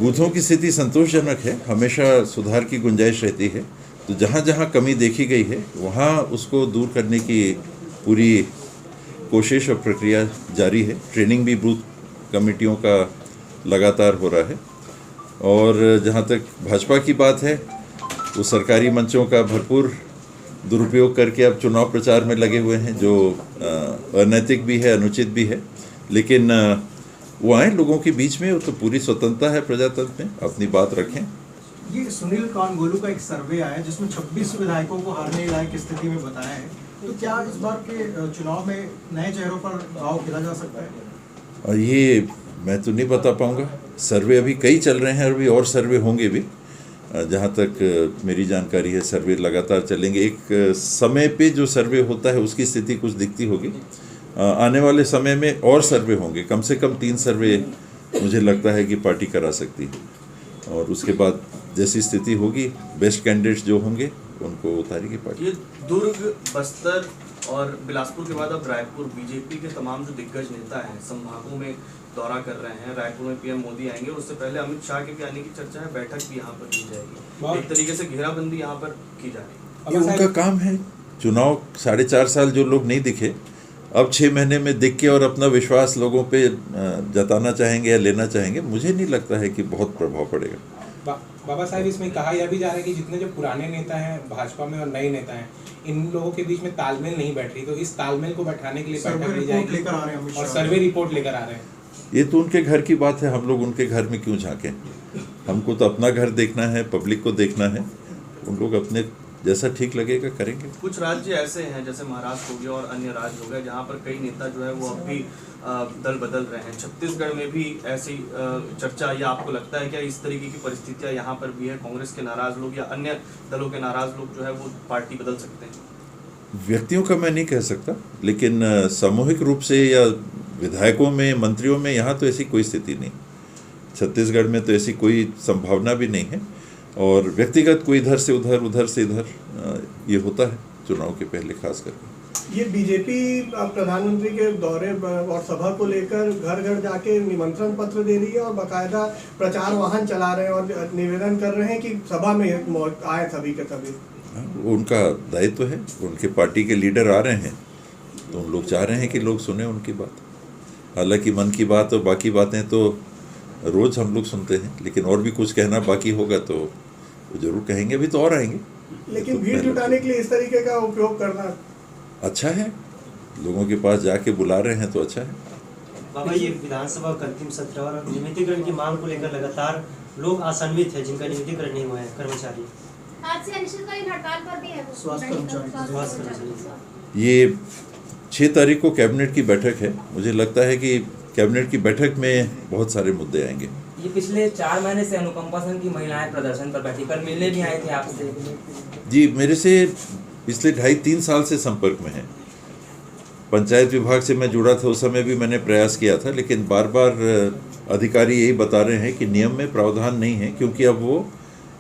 बूथों की स्थिति संतोषजनक है, हमेशा सुधार की गुंजाइश रहती है। तो जहाँ जहाँ कमी देखी गई है वहाँ उसको दूर करने की पूरी कोशिश और प्रक्रिया जारी है। ट्रेनिंग भी बूथ कमेटियों का लगातार हो रहा है। और जहाँ तक भाजपा की बात है, वो सरकारी मंचों का भरपूर दुरुपयोग करके अब चुनाव प्रचार में लगे हुए हैं, जो अनैतिक भी है, अनुचित भी है। लेकिन वो आए लोगों के बीच में, वो तो पूरी स्वतंत्रता है प्रजातंत्र में, अपनी बात रखें। ये सुनील कानगोलू का एक सर्वे आया जिसमें 26 विधायकों को हारने लायक स्थिति में बताया है, तो क्या इस बार के चुनाव में नए चेहरों पर दांव खेला जा सकता है? और ये मैं तो नहीं बता पाऊंगा, सर्वे अभी कई चल रहे हैं और अभी और सर्वे होंगे भी। जहाँ तक मेरी जानकारी है सर्वे लगातार चलेंगे। एक समय पे जो सर्वे होता है उसकी स्थिति कुछ दिखती होगी। आने वाले समय में और सर्वे होंगे, कम से कम 3 सर्वे मुझे लगता है कि पार्टी करा सकती है। और उसके बाद जैसी स्थिति होगी, बेस्ट कैंडिडेट्स जो होंगे उनको उतारेगी पार्टी। ये दुर्ग, बस्तर और बिलासपुर के बाद अब रायपुर, बीजेपी के तमाम जो दिग्गज नेता हैं संभागों में दौरा कर रहे हैं। रायपुर में पीएम मोदी आएंगे और उससे पहले अमित शाह के भी आने की चर्चा है। बैठक भी यहाँ पर की जाएगी, एक तरीके से घेराबंदी यहाँ पर की जा रही है। ये उनका काम है। चुनाव 4.5 साल जो लोग नहीं दिखे, अब 6 महीने में दिख के और अपना विश्वास लोगों पे जताना चाहेंगे या लेना चाहेंगे। मुझे नहीं लगता है कि बहुत प्रभाव पड़ेगा। बाबा साहब, इसमें कहा यह भी जा रहा है कि जितने जो पुराने नेता हैं भाजपा में और नए नेता हैं, इन लोगों के बीच में तालमेल नहीं बैठ रही, तो इस तालमेल को बैठाने के लिए बैठक ली जाएगी और सर्वे रिपोर्ट लेकर आ रहे हैं। ये तो उनके घर की बात है, हम लोग उनके घर में क्यों झांकें? हमको तो अपना घर देखना है, पब्लिक को देखना है। उन लोग अपने जैसा ठीक लगेगा करेंगे। कुछ राज्य ऐसे हैं जैसे महाराष्ट्र हो गया और अन्य राज्य हो गए जहाँ पर कई नेता जो है वो अब भी दल बदल रहे हैं। छत्तीसगढ़ में भी ऐसी चर्चा, या आपको लगता है क्या इस तरीके की परिस्थितियाँ यहाँ पर भी है? कांग्रेस के नाराज लोग या अन्य दलों के नाराज लोग जो है वो पार्टी बदल सकते हैं? व्यक्तियों का मैं नहीं कह सकता, लेकिन सामूहिक रूप से या विधायकों में, मंत्रियों में, यहाँ तो ऐसी कोई स्थिति नहीं। छत्तीसगढ़ में तो ऐसी कोई संभावना भी नहीं है। और व्यक्तिगत कोई इधर से उधर, उधर से इधर ये होता है चुनाव के पहले खास करके। ये बीजेपी प्रधानमंत्री के दौरे और सभा को लेकर घर घर जाके निमंत्रण पत्र दे रही है और बाकायदा प्रचार वाहन चला रहे हैं और निवेदन कर रहे हैं कि सभा में आए सभी के सभी। उनका दायित्व है, उनके पार्टी के लीडर आ रहे हैं तो उन लोग चाह रहे हैं कि लोग सुने उनकी बात। हालांकि मन की बात और बाकी बातें तो रोज हम लोग सुनते हैं, लेकिन और भी कुछ कहना बाकी होगा तो वो जरूर कहेंगे। अभी तो और आएंगे। लेकिन भीड़ जुटाने के लिए इस तरीके का उपयोग करना अच्छा है, लोगों के पास जाके बुला रहे हैं तो अच्छा है। बाबा, ये विधानसभा का अंतिम सत्र और नियमितीकरण की मांग को लेकर लगातार लोग आशान्वित है जिनका नियमितीकरण नहीं हुआ है। कर्मचारी आज से अनिश्चितकालीन हड़ताल पर भी है। स्वास्थ्य कर्मचारी। ये 6 तारीख को कैबिनेट की बैठक है। मुझे लगता है कि कैबिनेट की बैठक में बहुत सारे मुद्दे आएंगे। ये पिछले 4 महीने से अनुकंपा संघ की महिलाएं प्रदर्शन पर बैठी, कल मिलने भी आए थे आपसे। जी, मेरे से पिछले 2.5-3 साल से संपर्क में है। पंचायत विभाग से मैं जुड़ा था, उस समय भी मैंने प्रयास किया था, लेकिन बार बार अधिकारी यही बता रहे हैं कि नियम में प्रावधान नहीं है, क्योंकि अब वो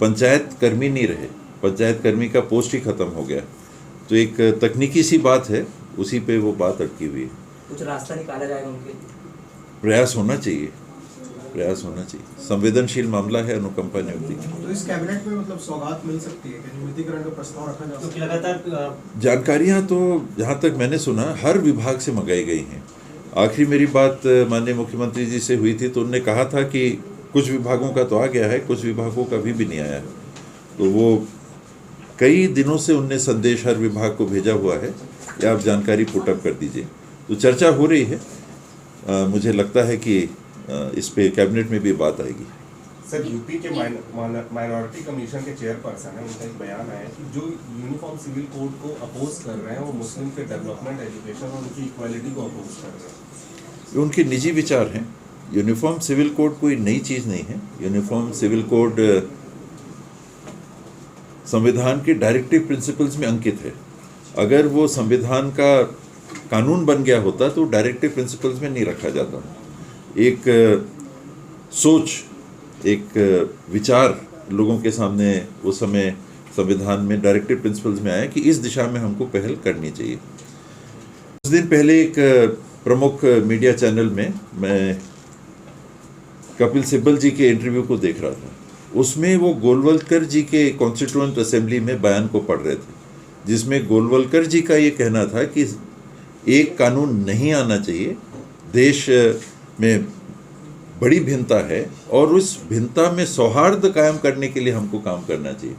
पंचायत कर्मी नहीं रहे, पंचायत कर्मी का पोस्ट ही खत्म हो गया। तो एक तकनीकी सी बात है, उसी पे वो बात अटकी हुई है। कुछ रास्ता निकाला जाएगा उनके लिए? प्रयास होना चाहिए, प्रयास होना चाहिए। संवेदनशील मामला है अनुकंपा नियुक्ति। तो इस कैबिनेट में मतलब सौगात मिल सकती है कि नियमितीकरण का प्रस्ताव रखा जा सकता है? लगातार जानकारियां तो जहां तक मैंने सुना हर विभाग से मंगाई गई हैं। आखिरी मेरी बात माननीय मुख्यमंत्री जी से हुई थी तो उन्होंने कहा था कि कुछ विभागों का तो आ गया है, कुछ विभागों का भी नहीं आया है। तो वो कई दिनों से उनने संदेश हर विभाग को भेजा हुआ है कि आप जानकारी पुटअप कर दीजिए। तो चर्चा हो रही है। मुझे लगता है कि इस पे कैबिनेट में भी बात आएगी। सर, यूपी के माइनॉरिटी कमीशन के चेयरपर्सन है, उनका एक बयान आया कि जो यूनिफॉर्म सिविल कोड को अपोज कर रहे हैं वो मुस्लिम के डेवलपमेंट, एजुकेशन और उनकी इक्वालिटी को अपोज कर रहे हैं। ये उनके निजी विचार हैं। यूनिफॉर्म सिविल कोड कोई नई चीज़ नहीं है। यूनिफॉर्म सिविल कोड संविधान के डायरेक्टिव प्रिंसिपल्स में अंकित है। अगर वो संविधान का कानून बन गया होता तो डायरेक्टिव प्रिंसिपल्स में नहीं रखा जाता। एक सोच, एक विचार लोगों के सामने उस समय संविधान में डायरेक्टिव प्रिंसिपल्स में आया कि इस दिशा में हमको पहल करनी चाहिए। कुछ दिन पहले एक प्रमुख मीडिया चैनल में मैं कपिल सिब्बल जी के इंटरव्यू को देख रहा था, उसमें वो गोलवलकर जी के कॉन्स्टिट्यूएंट असेंबली में बयान को पढ़ रहे थे, जिसमें गोलवलकर जी का ये कहना था कि एक कानून नहीं आना चाहिए, देश में बड़ी भिन्नता है और उस भिन्नता में सौहार्द कायम करने के लिए हमको काम करना चाहिए।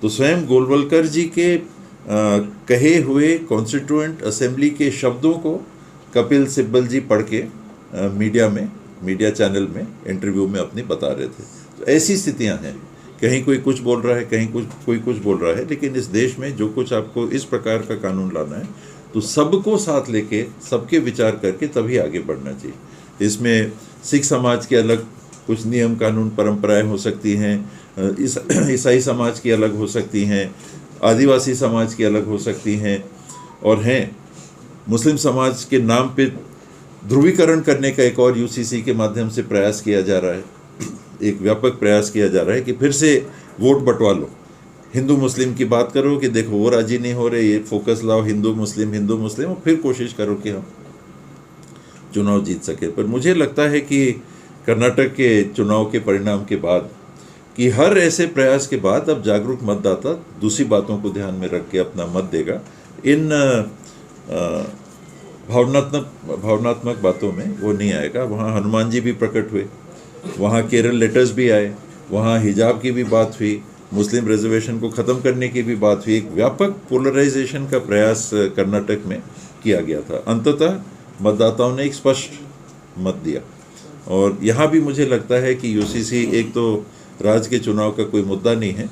तो स्वयं गोलवलकर जी के कहे हुए कॉन्स्टिट्यूएंट असेंबली के शब्दों को कपिल सिब्बल जी पढ़ के मीडिया चैनल में इंटरव्यू में अपनी बता रहे थे। तो ऐसी स्थितियां हैं, कहीं कोई कुछ बोल रहा है, कहीं कोई कुछ बोल रहा है, लेकिन इस देश में जो कुछ आपको इस प्रकार का कानून लाना है तो सबको साथ लेके सबके विचार करके तभी आगे बढ़ना चाहिए। इसमें सिख समाज के अलग कुछ नियम कानून परंपराएं हो सकती हैं, ईसाई समाज की अलग हो सकती हैं, आदिवासी समाज की अलग हो सकती हैं, और हैं मुस्लिम समाज के नाम पे ध्रुवीकरण करने का एक और यूसीसी के माध्यम से प्रयास किया जा रहा है, एक व्यापक प्रयास किया जा रहा है कि फिर से वोट बंटवा लो, हिंदू मुस्लिम की बात करो कि देखो वो राजी नहीं हो रहे, ये फोकस लाओ हिंदू मुस्लिम और फिर कोशिश करो कि हम चुनाव जीत सके। पर मुझे लगता है कि कर्नाटक के चुनाव के परिणाम के बाद कि हर ऐसे प्रयास के बाद अब जागरूक मतदाता दूसरी बातों को ध्यान में रख के अपना मत देगा। इन भावनात्मक बातों में वो नहीं आएगा। वहाँ हनुमान जी भी प्रकट हुए, वहाँ केरल लेटर्स भी आए, वहाँ हिजाब की भी बात हुई, मुस्लिम रिजर्वेशन को ख़त्म करने की भी बात हुई। एक व्यापक पोलराइजेशन का प्रयास कर्नाटक में किया गया था। अंततः मतदाताओं ने एक स्पष्ट मत दिया। और यहाँ भी मुझे लगता है कि यूसीसी एक तो राज्य के चुनाव का कोई मुद्दा नहीं है,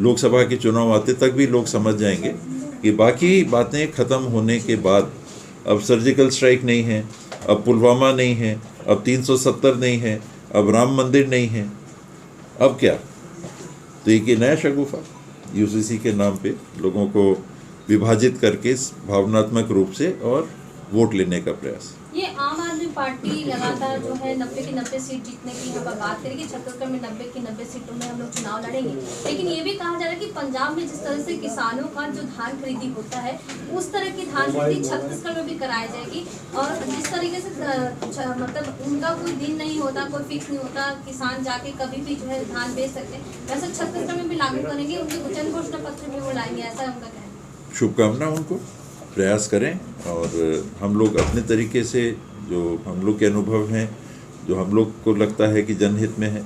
लोकसभा के चुनाव आते तक भी लोग समझ जाएंगे कि बाकी बातें ख़त्म होने के बाद अब सर्जिकल स्ट्राइक नहीं है, अब पुलवामा नहीं है, अब 370 नहीं है, अब राम मंदिर नहीं है, अब क्या। तो एक नया शगुफा यूसीसी के नाम पे लोगों को विभाजित करके भावनात्मक रूप से और वोट लेने का प्रयास। ये आम आदमी पार्टी लगातार जो है 90 की 90 सीट जीतने की यहाँ पर बात करेगी, छत्तीसगढ़ में 90 की 90 सीटों में हम लोग चुनाव लड़ेंगे, लेकिन ये भी कहा जा रहा है कि पंजाब में जिस तरह से किसानों का जो धान खरीदी होता है उस तरह की धान खरीदी छत्तीसगढ़ में भी कराई जाएगी। और जिस तरीके से मतलब उनका कोई दिन नहीं होता, कोई फिक्स नहीं होता, किसान जाके कभी भी जो है धान बेच सकते हैं, वैसे छत्तीसगढ़ में भी लागू करेंगे, उनके वचन घोषणा पत्र में वो लाएंगे, ऐसा उनका कहना है। शुभकामना उनको, प्रयास करें और हम लोग अपने तरीके से जो हम लोग के अनुभव हैं, जो हम लोग को लगता है कि जनहित में है,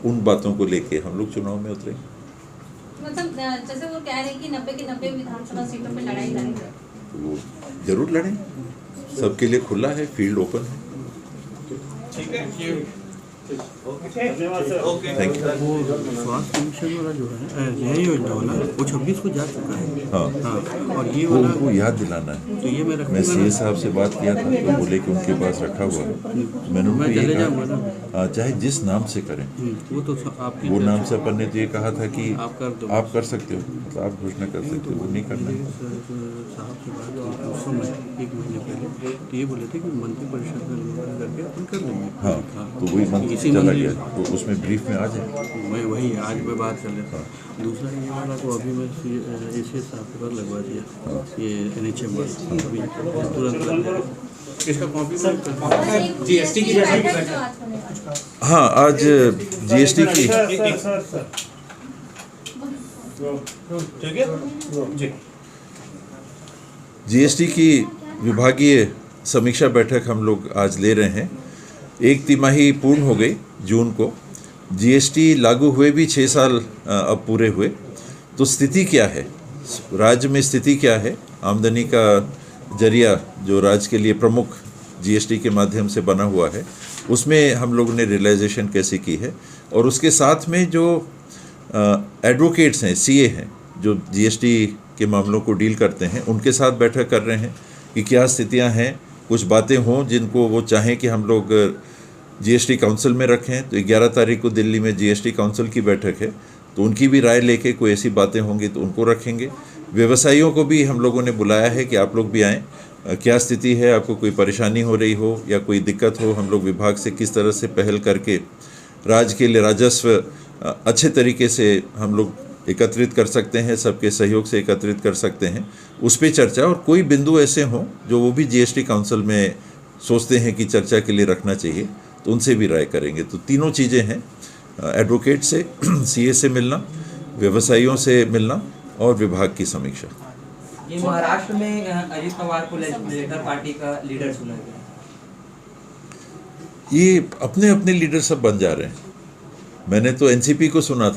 उन बातों को लेके हम लोग चुनाव में उतरें। मतलब जैसे वो कह रहे हैं कि 90 की 90 विधानसभा सीटों में लड़ाई लड़ेंगे, तो वो जरूर लड़ें, सबके लिए खुला है, फील्ड ओपन है। ठीक है, थैंक यू। वो स्वास्थ्य कमीशन वाला जो है न्याय योजना वाला वो 26 को जा चुका है। हाँ, और ये वो वाला उनको याद दिलाना है। तो ये मैं सीए साहब से बात किया था तो बोले कि उनके पास रखा हुआ है। मैंने उनको ये कहा चाहे जिस नाम से करें, वो तो आपकी वो नाम से अपन ने तो ये कहा था कि आप कर सकते हो, मतलब आप घोषणा कर सकते हो, वो नहीं करना है। साहब से बात की थी उस समय 1 महीने पहले, तो ये बोले थे कि मंत्री परिषद में निर्णय करके अपन कर लेंगे। हाँ, तो वही मंत्री चला गया, तो उसमें ब्रीफ में आ जाए। मैं वही आज मैं बात कर लेता हूँ। दूसरा ये वाला को अभी मैं एसीएस साहब के पास लगवा दिया, ये NHM वाला अभी तुरंत लग जाएगा। इसका कॉम्प्लीमेंट जीएसटी की हाँ, आज जीएसटी की जीएसटी की विभागीय समीक्षा बैठक हम लोग आज ले रहे हैं। 1 तिमाही पूर्ण हो गई जून को, जीएसटी लागू हुए भी 6 साल अब पूरे हुए। तो स्थिति क्या है, राज्य में स्थिति क्या है, आमदनी का जरिया जो राज्य के लिए प्रमुख जीएसटी के माध्यम से बना हुआ है, उसमें हम लोगों ने रियलाइजेशन कैसे की है, और उसके साथ में जो एडवोकेट्स हैं, सीए हैं, जो जीएसटी के मामलों को डील करते हैं, उनके साथ बैठक कर रहे हैं कि क्या स्थितियां हैं, कुछ बातें हों जिनको वो चाहें कि हम लोग जीएसटी काउंसिल में रखें। तो 11 तारीख को दिल्ली में जीएसटी काउंसिल की बैठक है, तो उनकी भी राय लेके कोई ऐसी बातें होंगी तो उनको रखेंगे। व्यवसायियों को भी हम लोगों ने बुलाया है कि आप लोग भी आएँ, क्या स्थिति है, आपको कोई परेशानी हो रही हो या कोई दिक्कत हो, हम लोग विभाग से किस तरह से पहल करके राज्य के लिए राजस्व अच्छे तरीके से हम लोग एकत्रित कर सकते हैं, सबके सहयोग से एकत्रित कर सकते हैं, उस पर चर्चा। और कोई बिंदु ऐसे हों जो वो भी जीएसटी काउंसिल में सोचते हैं कि चर्चा के लिए रखना चाहिए, तो उनसे भी राय करेंगे। तो तीनों चीज़ें हैं, एडवोकेट से, सीए से मिलना, व्यवसायियों से मिलना और विभाग की समीक्षा। ये महाराष्ट्र में अजित पवार को लेकर पार्टी का लीडर चुना गया, ये अपने अपने लीडर सब बन जा रहे हैं। मैंने तो एनसीपी को सुना था।